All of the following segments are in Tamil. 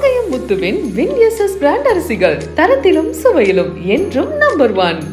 காங்கயம் முத்துவின் வின்எஸ்எஸ் பிராண்ட் அரிசிகள் தரத்திலும் சுவையிலும் என்றும் நம்பர் 1.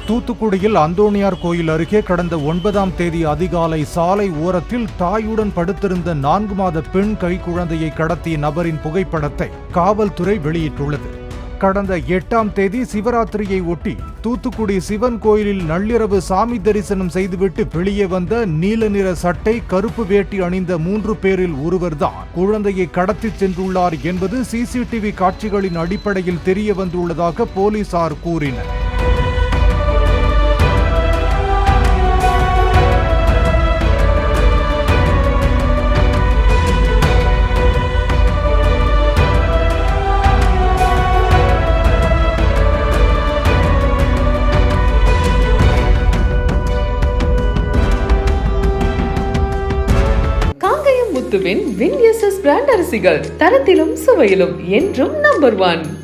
தூத்துக்குடியில் அந்தோணியார் கோயில் அருகே கடந்த 9ஆம் தேதி அதிகாலை சாலை ஓரத்தில் தாயுடன் படுத்திருந்த 4 மாத பெண் கைக்குழந்தையை கடத்திய நபரின் புகைப்படத்தை காவல்துறை வெளியிட்டுள்ளது. கடந்த 8ஆம் தேதி சிவராத்திரியை ஒட்டி தூத்துக்குடி சிவன் கோயிலில் நள்ளிரவு சாமி தரிசனம் செய்துவிட்டு வெளியே வந்த நீல நிற சட்டை கருப்பு வேட்டி அணிந்த 3 பேரில் ஒருவர்தான் குழந்தையை கடத்திச் சென்றுள்ளார் என்பது சிசிடிவி காட்சிகளின் அடிப்படையில் தெரிய வந்துள்ளதாக போலீசார் கூறினர். முத்துவின் வின்எஸ்எஸ் பிராண்ட் அரிசிகள் தரத்திலும் சுவையிலும் என்றும் நம்பர் 1.